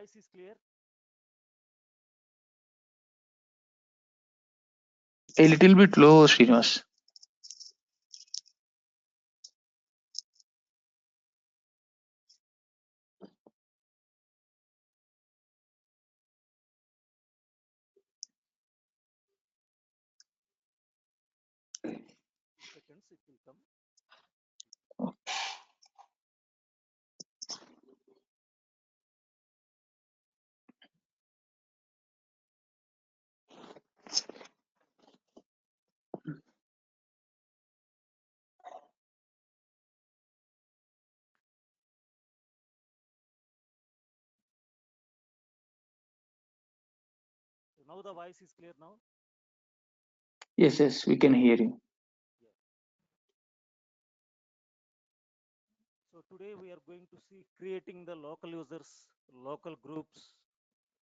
voice is clear? A little bit low, Srinivas. Seconds, it will come. Now the voice is clear now. Yes, we can hear you. Yeah. So today we are going to see creating the local users, local groups.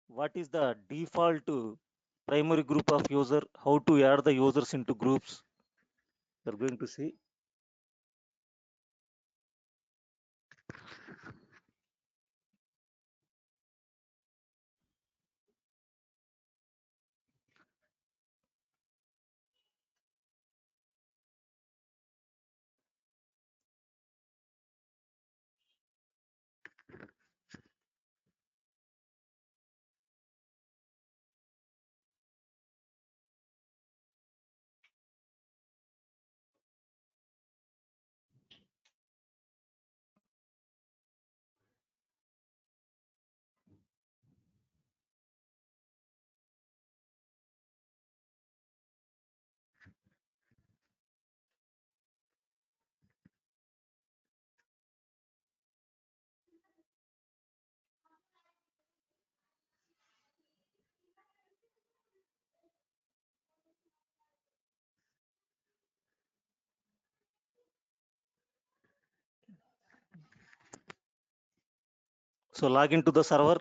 What is the default primary group of user? How to add the users into groups? We are going to see. So log into the server.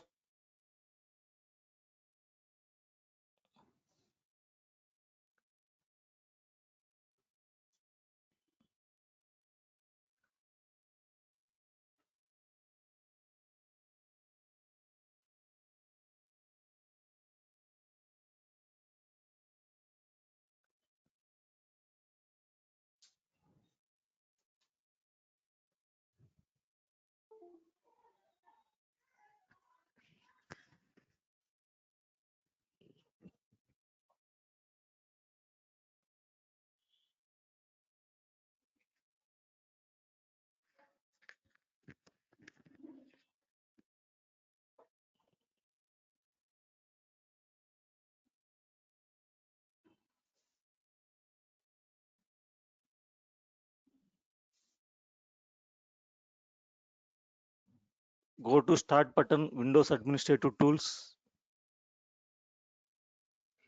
Go to start button, Windows Administrative Tools.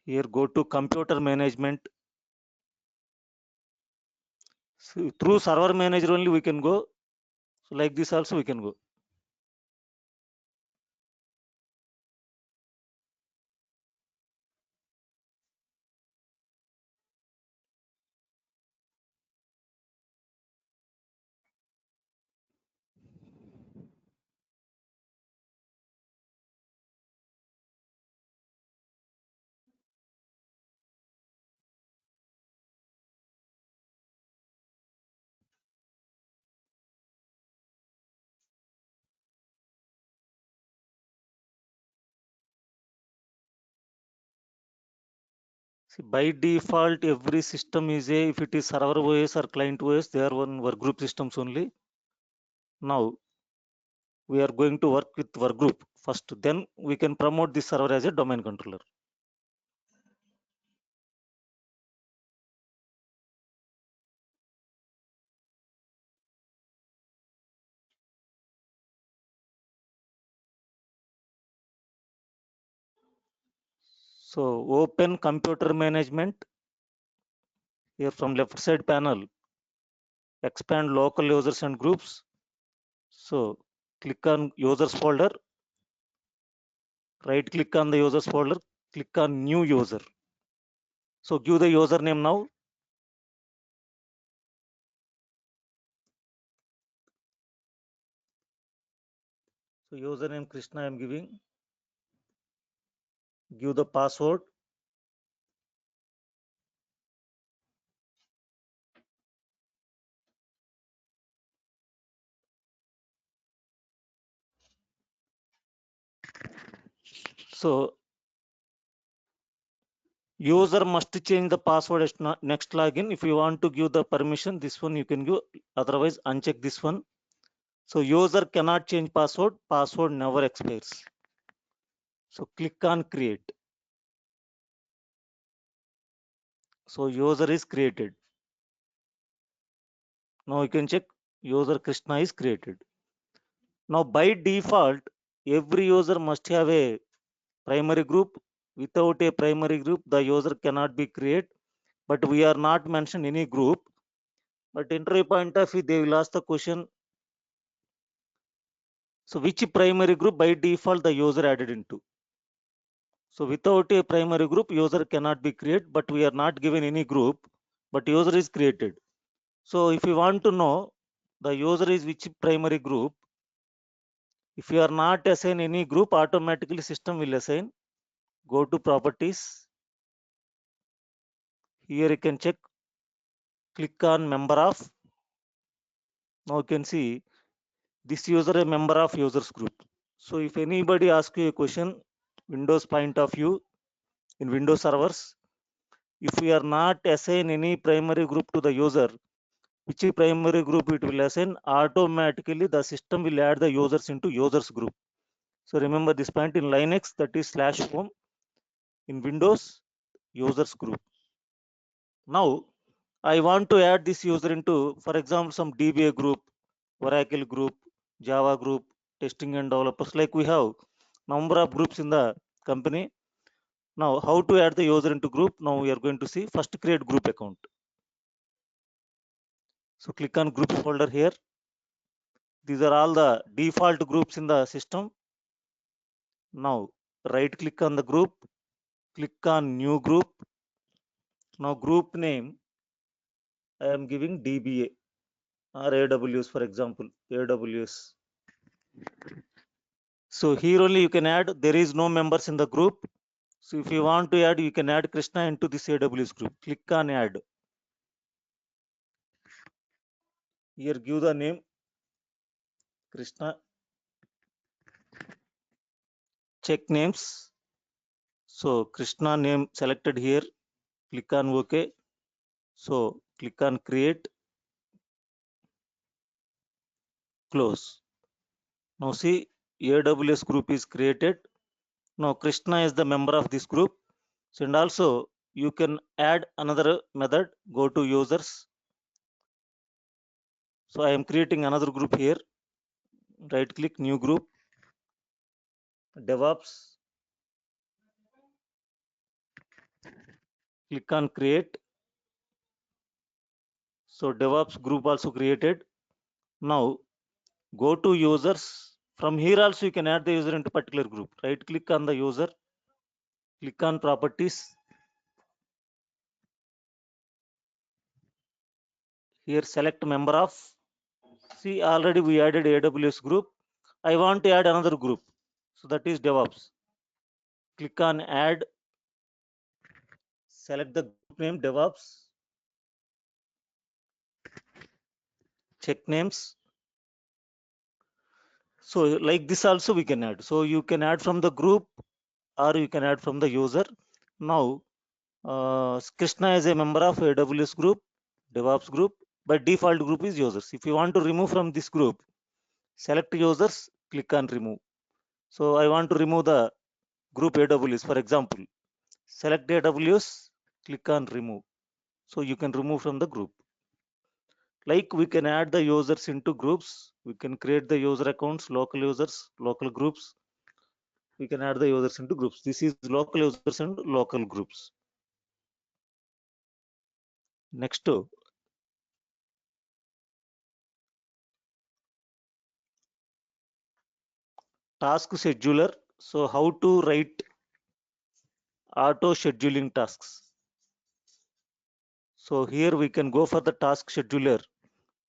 Here go to computer management. So through server manager only we can go. So like this also we can go. See, by default, every system is a, if it is server OS or client OS, they are one work group systems only. Now, we are going to work with work group first, then we can promote this server as a domain controller. So open computer management. Here from left side panel, expand local users and groups. So click on users folder, right click on the users folder, click on new user. So give the username now. So username Krishna I am giving. give the password. So user must change the password at next login. If you want to give the permission, this one you can give, otherwise uncheck this one. So user cannot change password never expires. So click on create. So user is created. Now you can check user Krishna is created. Now by default, every user must have a primary group. Without a primary group, the user cannot be created. But we are not mentioned any group. But interview point of view, they will ask the question. So which primary group by default the user added into? So without a primary group, user cannot be created, but we are not given any group, but user is created. So if you want to know the user is which primary group, if you are not assign any group, automatically system will assign. Go to properties. Here you can check, click on member of. Now you can see this user a member of users group. So if anybody asks you a question, Windows point of view, in Windows servers, if we are not assign any primary group to the user, which primary group it will assign, automatically the system will add the users into users group. So remember this point in Linux, that is /home, in Windows users group. Now I want to add this user into, for example, some DBA group, Oracle group, Java group, testing and developers, like we have number of groups in the company. Now how to add the user into group? Now we are going to see. First create group account. So click on group folder here. These are all the default groups in the system. Now right click on the group, click on new group. Now group name I am giving DBA or AWS, for example, AWS. So here only you can add, there is no members in the group. So if you want to add, you can add Krishna into this AWS group. Click on add. Here give the name Krishna. Check names. So Krishna name selected here. Click on OK. So click on create. Close. Now see, AWS group is created. Now Krishna is the member of this group. So, and also you can add another method. Go to users. So I am creating another group here. Right click, new group, DevOps. Click on create. So DevOps group also created. Now go to users. From here also you can add the user into particular group. Right click on the user. Click on properties. Here select member of. See, already we added AWS group. I want to add another group. So that is DevOps. Click on add. Select the group name DevOps. Check names. So like this also we can add. So you can add from the group or you can add from the user. Now Krishna is a member of AWS group, DevOps group. By default group is users. If you want to remove from this group, select users, click on remove. So I want to remove the group AWS, for example. Select AWS, click on remove. So you can remove from the group. Like we can add the users into groups. We can create the user accounts, local users, local groups. We can add the users into groups. This is local users and local groups. Next, task scheduler. So how to write auto scheduling tasks? So here we can go for the task scheduler.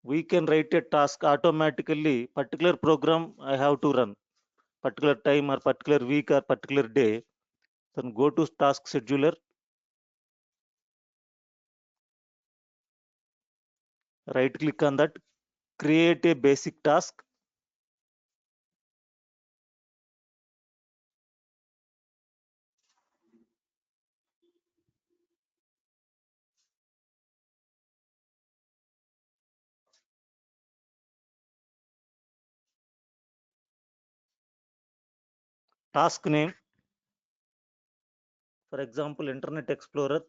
We can write a task automatically, particular program I have to run, particular time or particular week or particular day. Then go to task scheduler. Right click on that. Create a basic task. Task name. For example, Internet Explorer.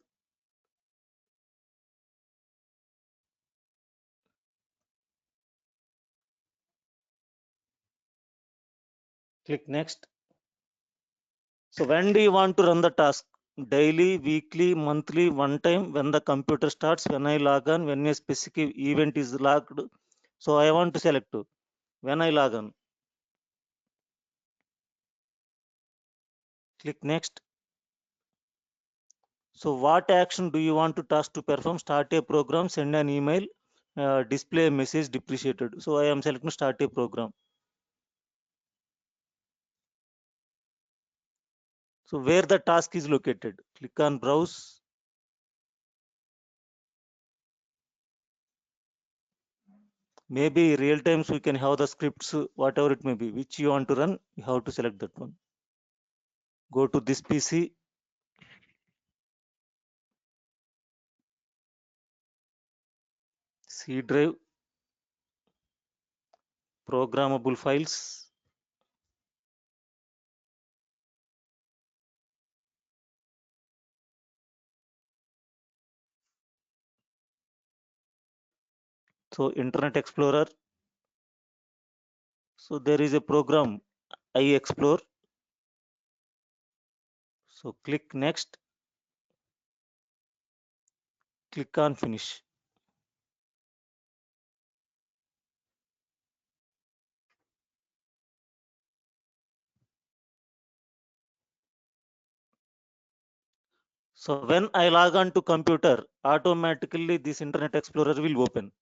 Click next. So when do you want to run the task? Daily, weekly, monthly, one time, when the computer starts, when I log on, when a specific event is logged. So I want to select when I log on. Click next. So what action do you want to task to perform? Start a program, send an email, display a message depreciated. So I am selecting start a program. So where the task is located, click on browse. Maybe real times we can have the scripts, whatever it may be, which you want to run, you have to select that one. Go to this PC. C drive, programmable files. So Internet Explorer. So there is a program I explore. So click next. Click on finish. So when I log on to computer, automatically this Internet Explorer will open.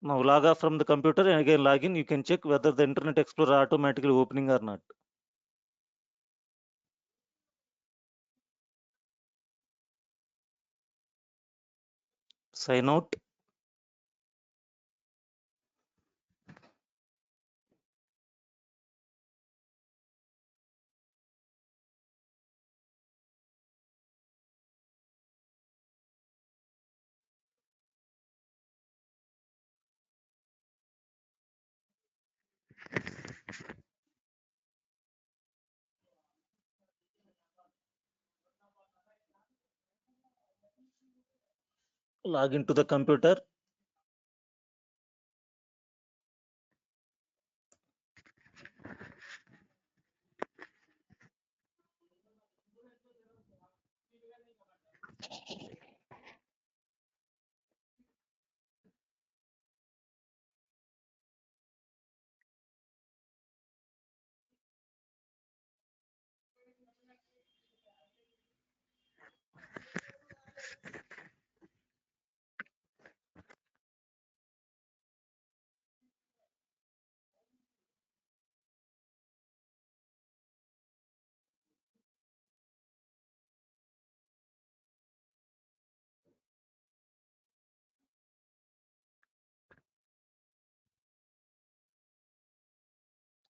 Now log off from the computer and again log in. You can check whether the Internet Explorer automatically opening or not. Sign out. Log into the computer.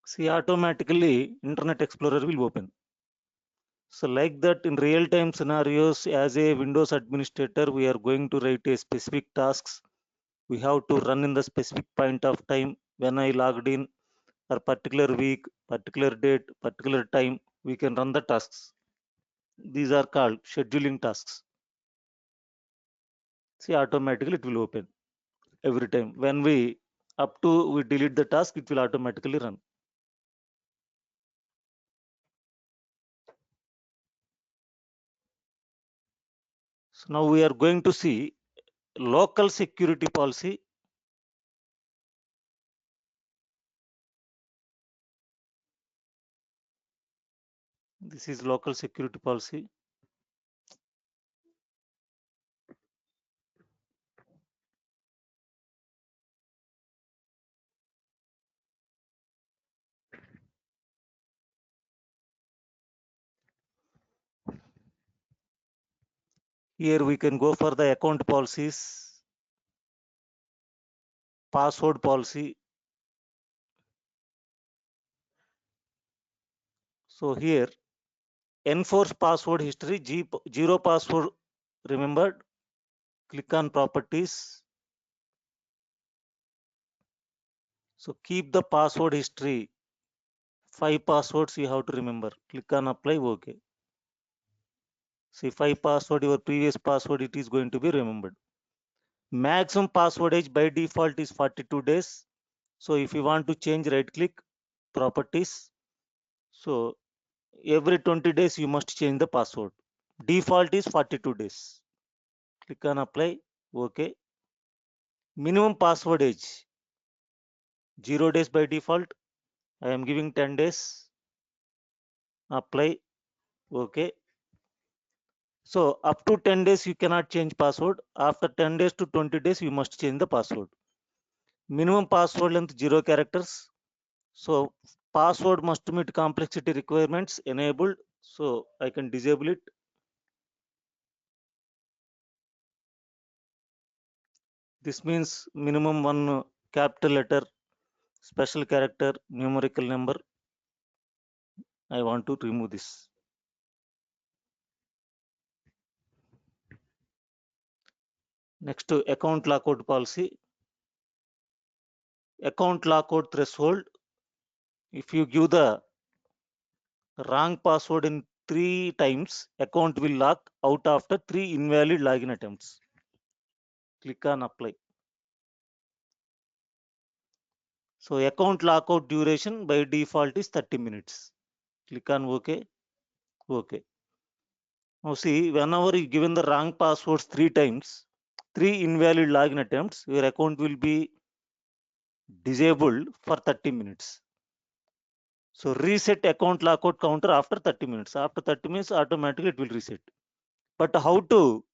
See, automatically Internet Explorer will open. So like that in real time scenarios, as a Windows administrator, we are going to write a specific tasks. We have to run in the specific point of time when I logged in, or particular week, particular date, particular time, we can run the tasks. These are called scheduling tasks. See, automatically it will open every time. When we up to we delete the task, it will automatically run. So now we are going to see local security policy. This is local security policy. Here we can go for the account policies, password policy. So here enforce password history, zero password remembered. Click on properties. So keep the password history. 5 passwords you have to remember. Click on apply. OK. See 5 password, your previous password, it is going to be remembered. Maximum password age by default is 42 days. So if you want to change, right click properties. So every 20 days you must change the password. Default is 42 days. Click on apply. OK. Minimum password age 0 days by default. I am giving 10 days. Apply. OK. So up to 10 days you cannot change password. After 10 days to 20 days you must change the password. Minimum password length 0 characters. So password must meet complexity requirements enabled. So I can disable it. This means minimum one capital letter, special character, numerical number. I want to remove this. Next to account lockout policy. Account lockout threshold. If you give the wrong password in 3 times, account will lock out after 3 invalid login attempts. Click on apply. So account lockout duration by default is 30 minutes. Click on OK. OK. Now see, whenever you given the wrong passwords 3 times, 3 invalid login attempts, your account will be disabled for 30 minutes. So reset account lockout counter after 30 minutes. After 30 minutes, automatically it will reset. But how to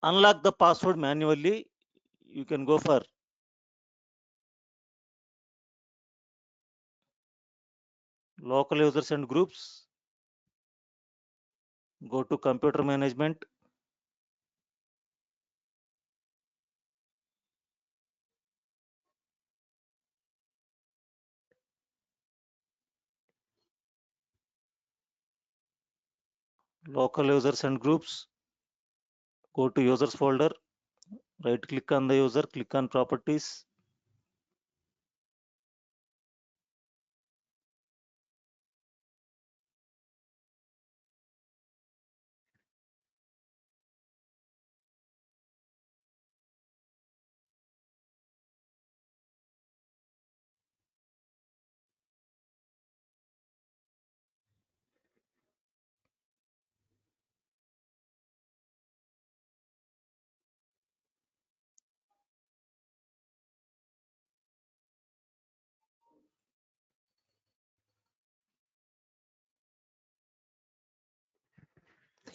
unlock the password manually? You can go for local users and groups. Go to computer management. Local users and groups. Go to users folder. Right click on the user. Click on properties.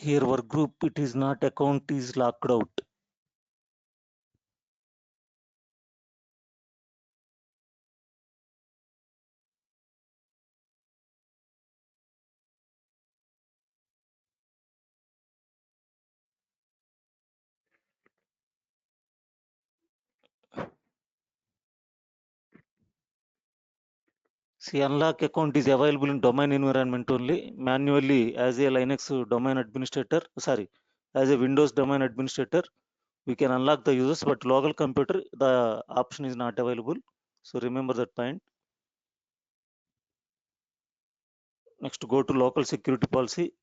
Here our group, it is not account is locked out. See, unlock account is available in domain environment only. Manually, as a Linux domain administrator, sorry, as a Windows domain administrator, we can unlock the users, but local computer, the option is not available. So remember that point. Next, go to local security policy.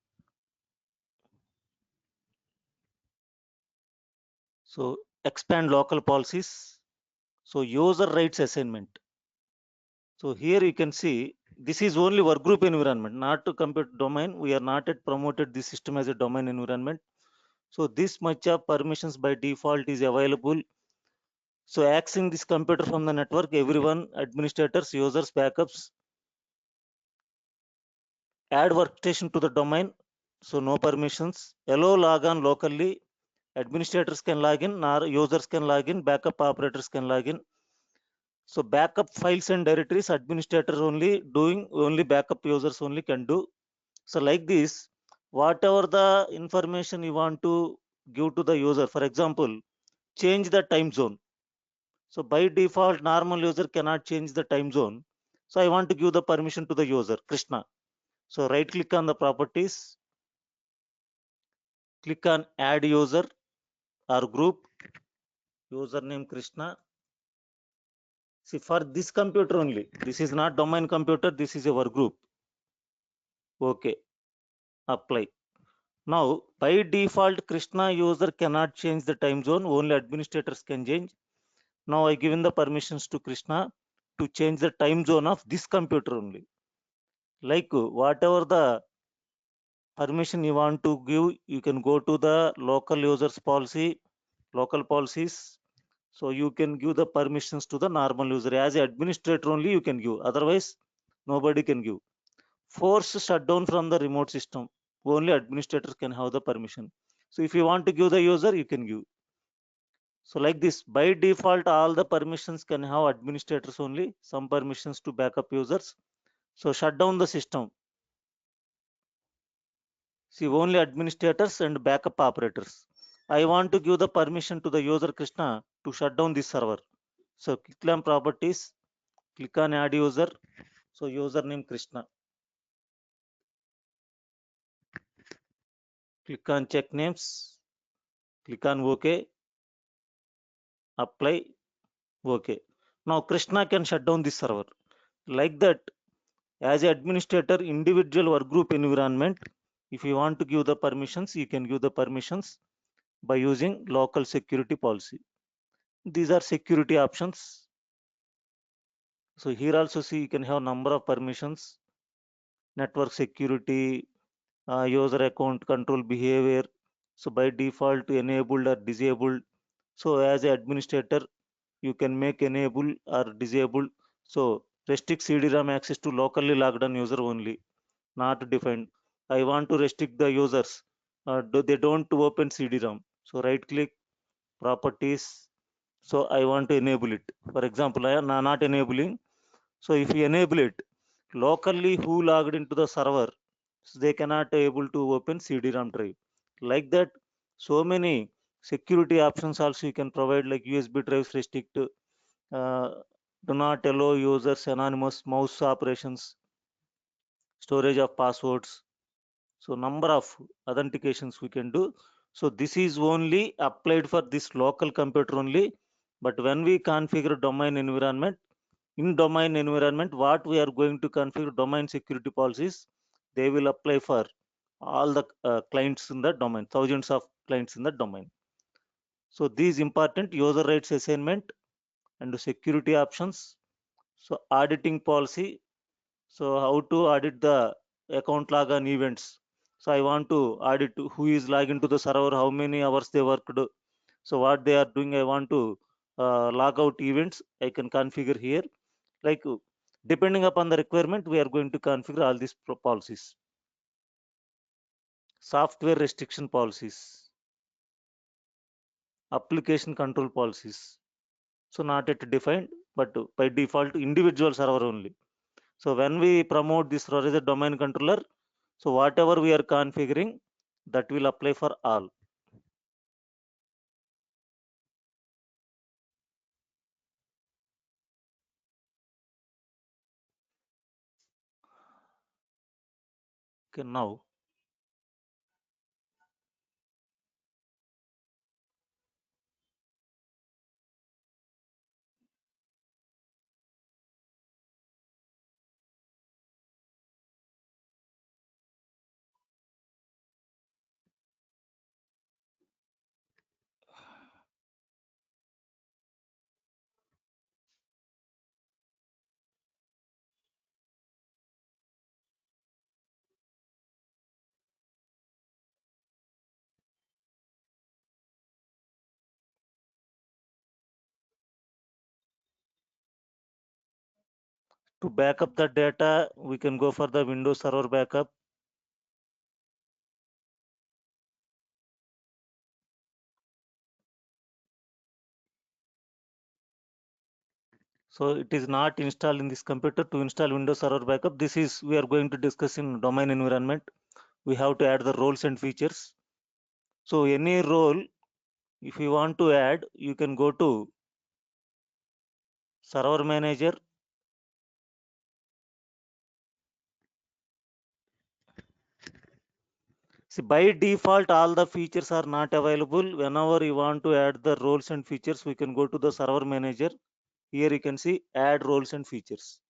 So expand local policies. So user rights assignment. So here you can see this is only work group environment, not to compute domain. We are not yet promoted this system as a domain environment. So this much of permissions by default is available. So accessing this computer from the network, everyone, administrators, users, backups, add workstation to the domain. So no permissions. Allow log on locally. Administrators can log in, or users can log in, backup operators can log in. So backup files and directories, administrators only doing, only backup users only can do. So like this, whatever the information you want to give to the user, for example, change the time zone. So by default, normal user cannot change the time zone. So I want to give the permission to the user, Krishna. So right click on the properties, click on add user or group, username Krishna. See, for this computer only, this is not domain computer, this is our group. Okay, apply. Now, by default, Krishna user cannot change the time zone, only administrators can change. Now I given the permissions to Krishna to change the time zone of this computer only. Like whatever the permission you want to give, you can go to the local users policy, local policies. So you can give the permissions to the normal user. As an administrator only you can give. Otherwise, nobody can give. Force shutdown from the remote system. Only administrators can have the permission. So if you want to give the user, you can give. So like this, by default, all the permissions can have administrators only, some permissions to backup users. So shut down the system. See, only administrators and backup operators. I want to give the permission to the user Krishna to shut down this server. So click on properties, click on add user. So username Krishna. Click on check names, click on OK, apply, OK. Now Krishna can shut down this server. Like that, as an administrator, individual work group environment, if you want to give the permissions, you can give the permissions by using local security policy. These are security options. So here also see you can have number of permissions, network security, user account control behavior. So by default enabled or disabled. So as an administrator, you can make enable or disabled. So restrict CD-ROM access to locally logged on user only, not defined. I want to restrict the users. They don't open CD-ROM. So right click, properties. So I want to enable it. For example, I am not enabling. So if you enable it, locally who logged into the server, so they cannot able to open CD-ROM drive. Like that, so many security options also you can provide, like USB drives restrict, do not allow users anonymous mouse operations, storage of passwords. So number of authentications we can do. So this is only applied for this local computer only. But when we configure domain environment, in domain environment, what we are going to configure domain security policies, they will apply for all the clients in the domain, thousands of clients in the domain. So these important user rights assignment and security options. So auditing policy. So how to audit the account log on events. So I want to audit who is logged into the server, how many hours they worked. So what they are doing, I want to log out events. I can configure here. Like depending upon the requirement, we are going to configure all these policies. Software restriction policies, application control policies. So not yet defined, but by default individual server only. So when we promote this role as a domain controller, so whatever we are configuring, that will apply for all. Okay, now To back up the data, we can go for the Windows Server backup. So it is not installed in this computer. To install Windows Server backup, this is we are going to discuss in domain environment. We have to add the roles and features. So any role, if you want to add, you can go to Server Manager. See, by default, all the features are not available. Whenever you want to add the roles and features, we can go to the Server Manager. Here you can see add roles and features.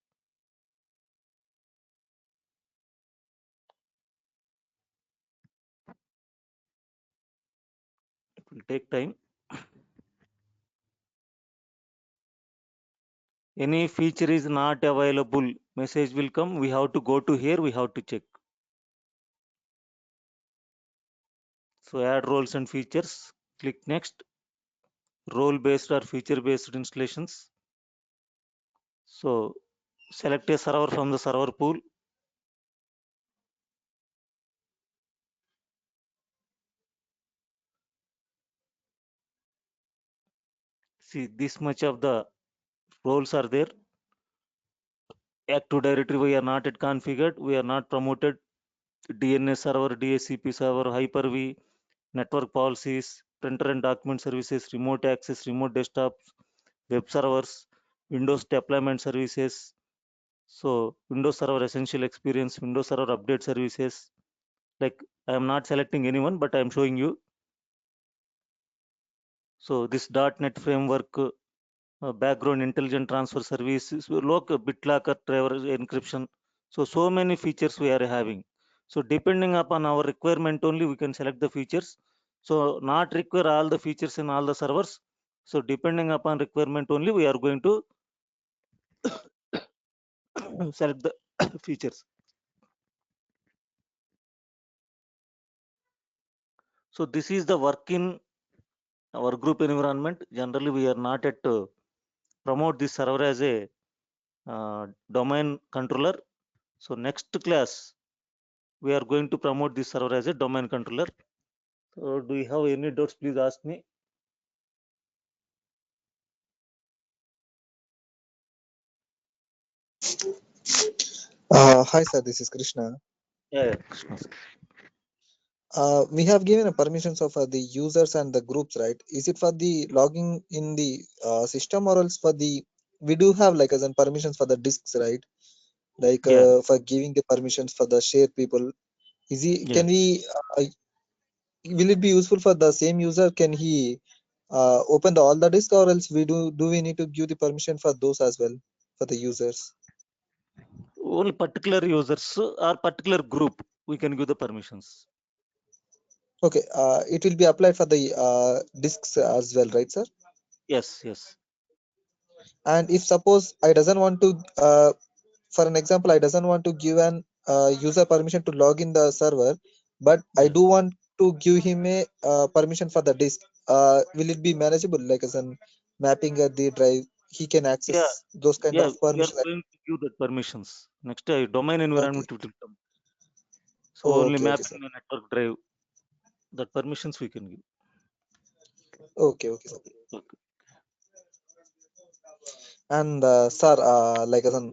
It will take time. Any feature is not available, message will come. We have to go to here, we have to check. So add roles and features, click next. Role based or feature based installations. So select a server from the server pool. See, this much of the roles are there. Active directory we are not yet configured. We are not promoted. DNS server, DHCP server, Hyper-V, network policies, printer and document services, remote access, remote desktop, web servers, Windows deployment services. So Windows Server Essential Experience, Windows Server Update Services. Like I am not selecting anyone, but I am showing you. So this .NET framework, background intelligent transfer services, BitLocker driver encryption. So many features we are having. So depending upon our requirement only, we can select the features. So not require all the features in all the servers. So depending upon requirement only, we are going to select the features. So this is the work in our group environment. Generally, we are not at promote this server as a domain controller. So next class, we are going to promote this server as a domain controller. So do you have any doubts? Please ask me. Hi sir, this is Krishna. Yeah, Krishna. We have given a permissions of the users and the groups, right? Is it for the logging in the system or else for the we do have like as in permissions for the disks, right? Like Yeah, for giving the permissions for the share people. Is he yeah. can we will it be useful for the same user? Can he open all the disk or else do we need to give the permission for those as well for the users? Only particular users or particular group, we can give the permissions. Okay, it will be applied for the disks as well, right, sir? Yes, yes. And if suppose I doesn't want to for an example I doesn't want to give an user permission to log in the server, but I Yeah, do want to give him a permission for the disk, will it be manageable like as an mapping at the drive he can access yeah, those kind yeah. of We are permission? going to give the permissions. Next, domain Okay, environment it will come. So oh, only okay, okay, sir. mapping the network drive. That permissions we can give. Okay, okay, sir. Okay. And sir, like as an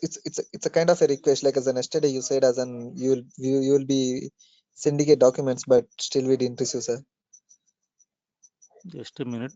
it's a kind of a request like as an yesterday you said as an you will be sending a documents but still we didn't receive, sir. Just a minute.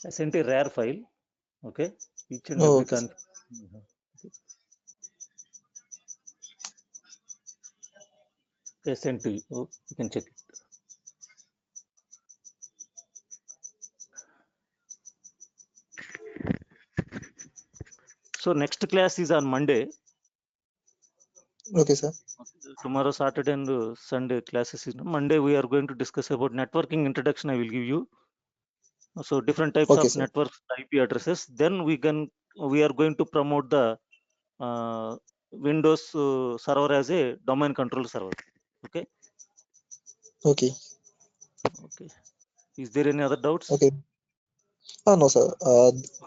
I sent a rare file. Okay, each and Oh, every okay, sir. I sent to you. Oh, you can check it. So next class is on Monday. Okay, sir. Tomorrow, Saturday and Sunday classes is Monday. We are going to discuss about networking introduction. I will give you. So different types Okay, of sir. network IP addresses. Then we are going to promote the Windows server as a domain control server. Okay. Okay. Okay. Is there any other doubts? Okay. No, sir.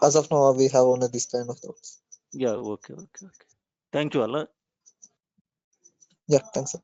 As of now, we have only this kind of doubts. Yeah. Okay. Thank you, Allah. Yeah, thanks, sir.